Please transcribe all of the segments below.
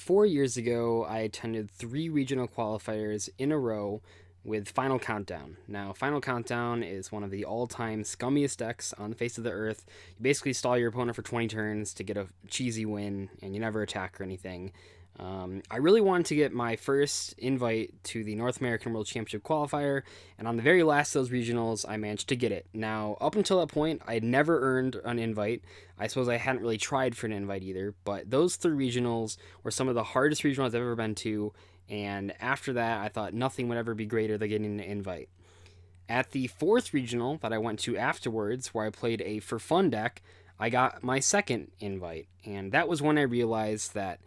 4 years ago, I attended 3 regional qualifiers in a row with Final Countdown. Now, Final Countdown is one of the all time scummiest decks on the face of the earth. You basically stall your opponent for 20 turns to get a cheesy win, and you never attack or anything. I really wanted to get my first invite to the North American World Championship qualifier, and on the very last of those regionals, I managed to get it. Now, up until that point, I had never earned an invite. I suppose I hadn't really tried for an invite either, but those 3 regionals were some of the hardest regionals I've ever been to, and after that, I thought nothing would ever be greater than getting an invite. At the 4th regional that I went to afterwards, where I played a for fun deck, I got my second invite, and that was when I realized that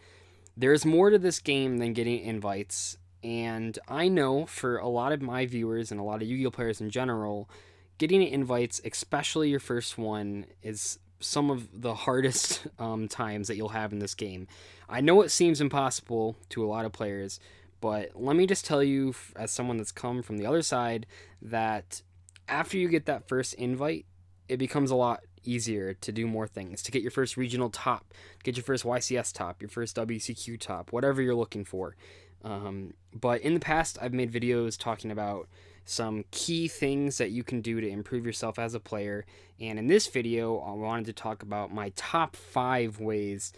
there's more to this game than getting invites. And I know for a lot of my viewers and a lot of Yu-Gi-Oh players in general, getting invites, especially your first one, is some of the hardest times that you'll have in this game. I know it seems impossible to a lot of players, but let me just tell you, as someone that's come from the other side, that after you get that first invite, it becomes a lot easier to do more things, to get your first regional top, get your first YCS top, your first WCQ top, whatever you're looking for. But in the past, I've made videos talking about some key things that you can do to improve yourself as a player. And in this video, I wanted to talk about my top 5 ways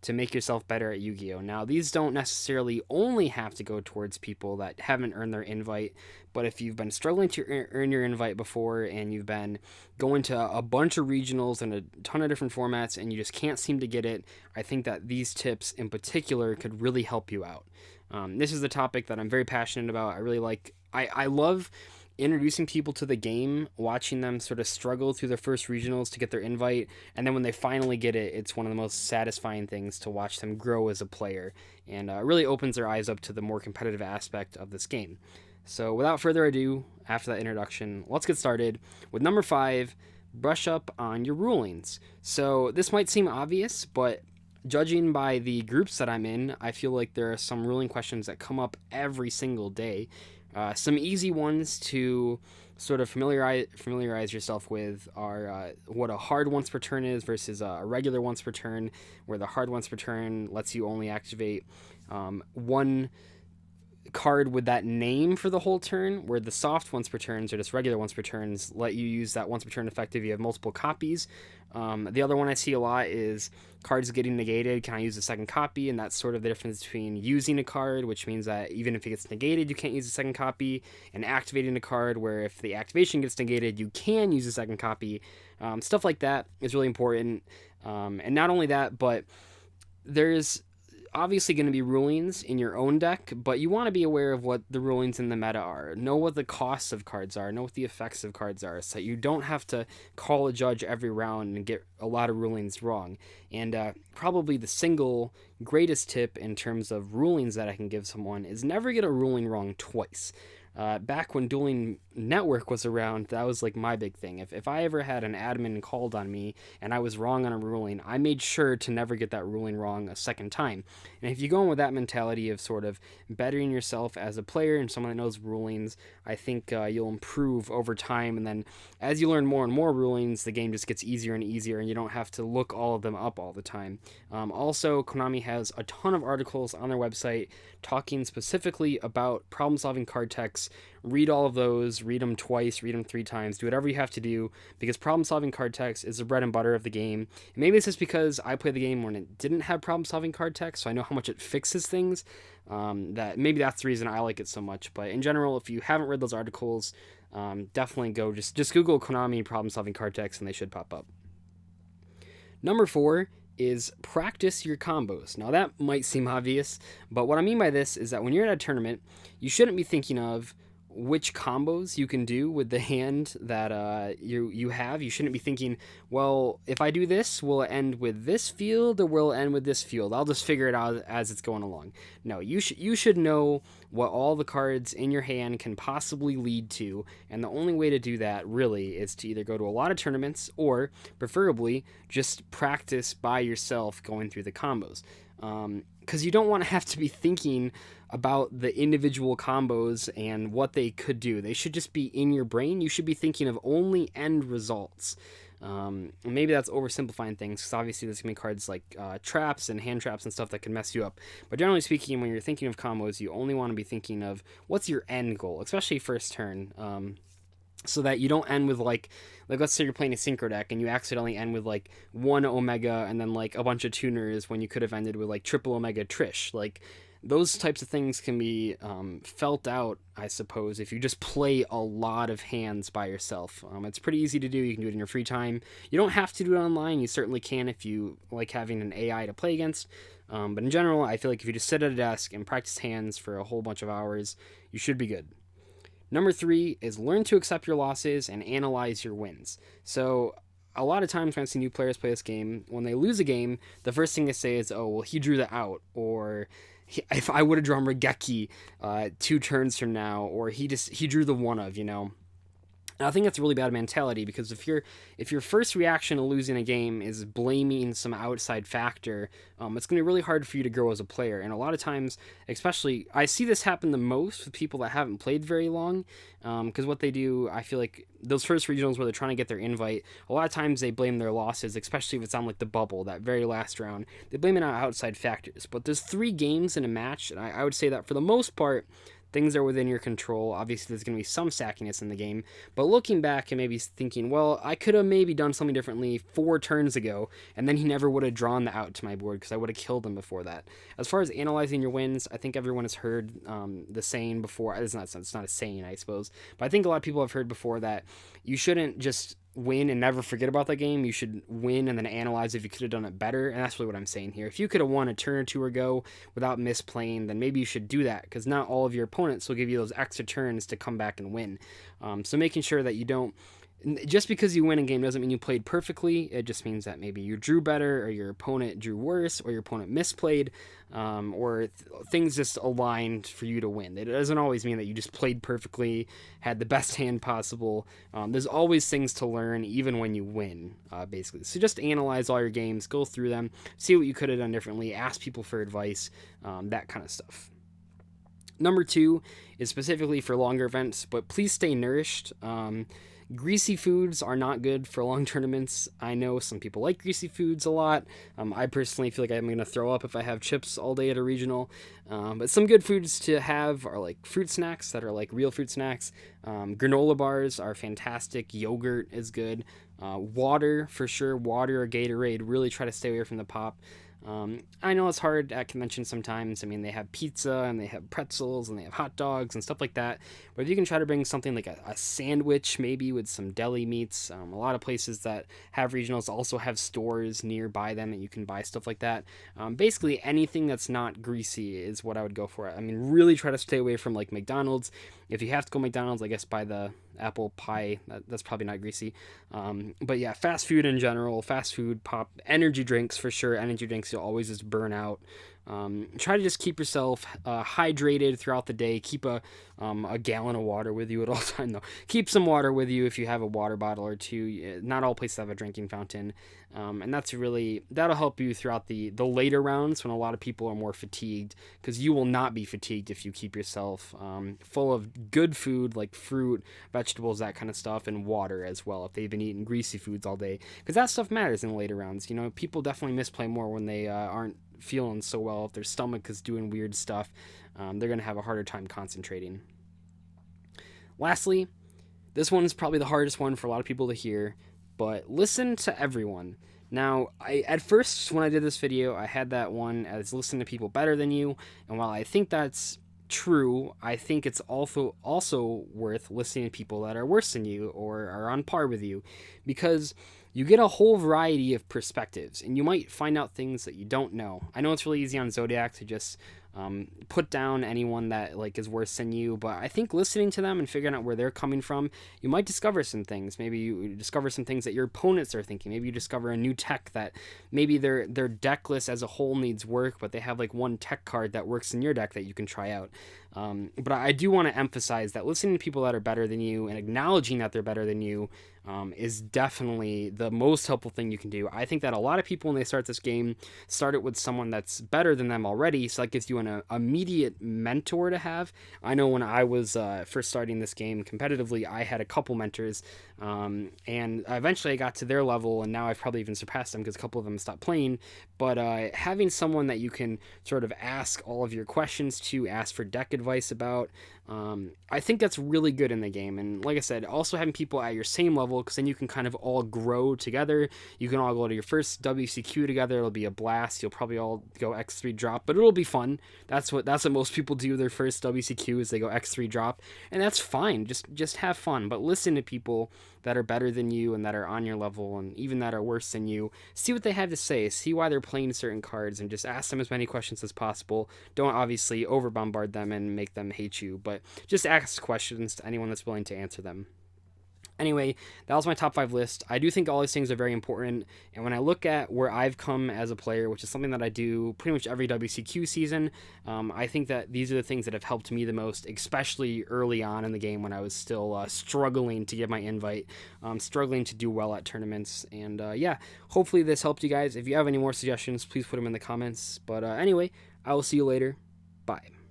to make yourself better at Yu-Gi-Oh! Now, these don't necessarily only have to go towards people that haven't earned their invite, but if you've been struggling to earn your invite before and you've been going to a bunch of regionals and a ton of different formats and you just can't seem to get it, I think that these tips in particular could really help you out. This is a topic that I'm very passionate about. I love introducing people to the game, watching them sort of struggle through their first regionals to get their invite, and then when they finally get it, it's one of the most satisfying things to watch them grow as a player, and really opens their eyes up to the more competitive aspect of this game. So without further ado, after that introduction, let's get started with number 5, brush up on your rulings. So this might seem obvious, but judging by the groups that I'm in, I feel like there are some ruling questions that come up every single day. Some easy ones to sort of familiarize yourself with are what a hard once per turn is versus a regular once per turn, where the hard once per turn lets you only activate one card with that name for the whole turn, where the soft once per turns or just regular once per turns let you use that once per turn effect if you have multiple copies. The other one I see a lot is cards getting negated. Can I use a second copy? And that's sort of the difference between using a card, which means that even if it gets negated, you can't use a second copy, and activating a card, where if the activation gets negated, you can use a second copy. Stuff like that is really important. And not only that, but there's obviously going to be rulings in your own deck, but you want to be aware of what the rulings in the meta are. Know what the costs of cards are, know what the effects of cards are, so you don't have to call a judge every round and get a lot of rulings wrong. And probably the single greatest tip in terms of rulings that I can give someone is never get a ruling wrong twice. Back when Dueling Network was around, that was like my big thing. If I ever had an admin called on me and I was wrong on a ruling, I made sure to never get that ruling wrong a second time. And if you go in with that mentality of sort of bettering yourself as a player and someone that knows rulings, I think you'll improve over time. And then as you learn more and more rulings, the game just gets easier and easier, and you don't have to look all of them up all the time. Also, Konami has a ton of articles on their website talking specifically about problem-solving card techs. Read all of those, read them twice, read them 3 times, do whatever you have to do, because problem-solving card techs is the bread and butter of the game. And maybe it's just because I played the game when it didn't have problem-solving card techs, so I know how much it fixes things, that maybe that's the reason I like it so much. But in general, if you haven't read those articles, definitely go, just Google Konami problem-solving card techs and they should pop up. Number 4 is practice your combos. Now that might seem obvious, but what I mean by this is that when you're at a tournament, you shouldn't be thinking of which combos you can do with the hand that you have. You shouldn't be thinking, well, if I do this, will it end with this field or will it end with this field? I'll just figure it out as it's going along. No, you should know what all the cards in your hand can possibly lead to, and the only way to do that really is to either go to a lot of tournaments or preferably just practice by yourself going through the combos. Because you don't want to have to be thinking about the individual combos and what they could do. They should just be in your brain. You should be thinking of only end results. Maybe that's oversimplifying things, because obviously there's going to be cards like traps and hand traps and stuff that can mess you up. But generally speaking, when you're thinking of combos, you only want to be thinking of what's your end goal, especially first turn. So that you don't end with like let's say you're playing a synchro deck and you accidentally end with like one omega and then like a bunch of tuners when you could have ended with like triple omega Trish. Like those types of things can be felt out, I suppose, if you just play a lot of hands by yourself. It's pretty easy to do. You can do it in your free time. You don't have to do it online. You certainly can if you like having an AI to play against. But in general, I feel like if you just sit at a desk and practice hands for a whole bunch of hours, you should be good. Number 3 is learn to accept your losses and analyze your wins. So a lot of times when I see new players play this game, when they lose a game, the first thing they say is, oh, well, he drew the out, or if I would have drawn Regeki 2 turns from now, or he drew the one of, And I think that's a really bad mentality, because if your first reaction to losing a game is blaming some outside factor, it's going to be really hard for you to grow as a player. And a lot of times, especially, I see this happen the most with people that haven't played very long, because what they do, I feel like those first regionals where they're trying to get their invite, a lot of times they blame their losses, especially if it's on like the bubble, that very last round. They blame it on outside factors. But there's 3 games in a match, and I would say that for the most part, things are within your control. Obviously, there's going to be some sackiness in the game, but looking back and maybe thinking, well, I could have maybe done something differently 4 turns ago, and then he never would have drawn the out to my board because I would have killed him before that. As far as analyzing your wins, I think everyone has heard the saying before. It's not a saying, I suppose, but I think a lot of people have heard before that you shouldn't just win and never forget about that game. You should win and then analyze if you could have done it better, and that's really what I'm saying here. If you could have won a turn or 2 ago without misplaying, then maybe you should do that, because not all of your opponents will give you those extra turns to come back and win. So making sure that you don't, just because you win a game doesn't mean you played perfectly. It just means that maybe you drew better, or your opponent drew worse, or your opponent misplayed, or things just aligned for you to win. It doesn't always mean that you just played perfectly, had the best hand possible. There's always things to learn, even when you win, basically. So just analyze all your games, go through them, see what you could have done differently, ask people for advice, that kind of stuff. Number 2 is specifically for longer events, but please stay nourished. Greasy foods are not good for long tournaments. I know some people like greasy foods a lot. I personally feel like I'm going to throw up if I have chips all day at a regional. But some good foods to have are like fruit snacks that are like real fruit snacks. Granola bars are fantastic. Yogurt is good. Water, for sure. Water or Gatorade. Really try to stay away from the pop. I know it's hard at conventions sometimes. I mean, they have pizza and they have pretzels and they have hot dogs and stuff like that. But if you can try to bring something like a sandwich, maybe with some deli meats, a lot of places that have regionals also have stores nearby them that you can buy stuff like that. Basically, anything that's not greasy is what I would go for. I mean, really try to stay away from like McDonald's. If you have to go McDonald's, I guess buy the apple pie. That's probably not greasy. But yeah, fast food in general, fast food, pop, energy drinks for sure. Energy drinks you'll always just burn out. Try to just keep yourself hydrated throughout the day. Keep a gallon of water with you at all time, though. Keep some water with you if you have a water bottle or 2. Not all places have a drinking fountain. And that'll help you throughout the later rounds when a lot of people are more fatigued, because you will not be fatigued if you keep yourself full of good food like fruit, vegetables, that kind of stuff, and water as well if they've been eating greasy foods all day, because that stuff matters in the later rounds. People definitely misplay more when they aren't feeling so well. If their stomach is doing weird stuff, they're going to have a harder time concentrating. Lastly, this one is probably the hardest one for a lot of people to hear, but listen to everyone. Now, at first, when I did this video, I had that one as listen to people better than you, and while I think that's true, I think it's also worth listening to people that are worse than you or are on par with you, because you get a whole variety of perspectives, and you might find out things that you don't know. I know it's really easy on Zodiac to just put down anyone that is worse than you, but I think listening to them and figuring out where they're coming from, you might discover some things. Maybe you discover some things that your opponents are thinking. Maybe you discover a new tech that maybe their deck list as a whole needs work, but they have one tech card that works in your deck that you can try out. But I do want to emphasize that listening to people that are better than you and acknowledging that they're better than you is definitely the most helpful thing you can do. I think that a lot of people, when they start this game, start it with someone that's better than them already, so that gives you an immediate mentor to have. I know when I was first starting this game competitively, I had a couple mentors, and eventually I got to their level, and now I've probably even surpassed them because a couple of them stopped playing. But having someone that you can sort of ask all of your questions to, ask for deck advice about, I think that's really good in the game. And like I said, also having people at your same level, because then you can kind of all grow together. You can all go to your first WCQ together. It'll be a blast. You'll probably all go X3 drop, but it'll be fun. That's what most people do. Their first WCQ is they go X3 drop, and that's fine. Just have fun, but listen to people that are better than you and that are on your level and even that are worse than you. See what they have to say. See why they're playing certain cards, and just ask them as many questions as possible. Don't obviously over bombard them and make them hate you, but just ask questions to anyone that's willing to answer them. Anyway, that was my top 5 list. I do think all these things are very important, and when I look at where I've come as a player, which is something that I do pretty much every WCQ season, I think that these are the things that have helped me the most, especially early on in the game when I was still struggling to get my invite, struggling to do well at tournaments. And yeah, hopefully this helped you guys. If you have any more suggestions, please put them in the comments. But anyway, I will see you later. Bye.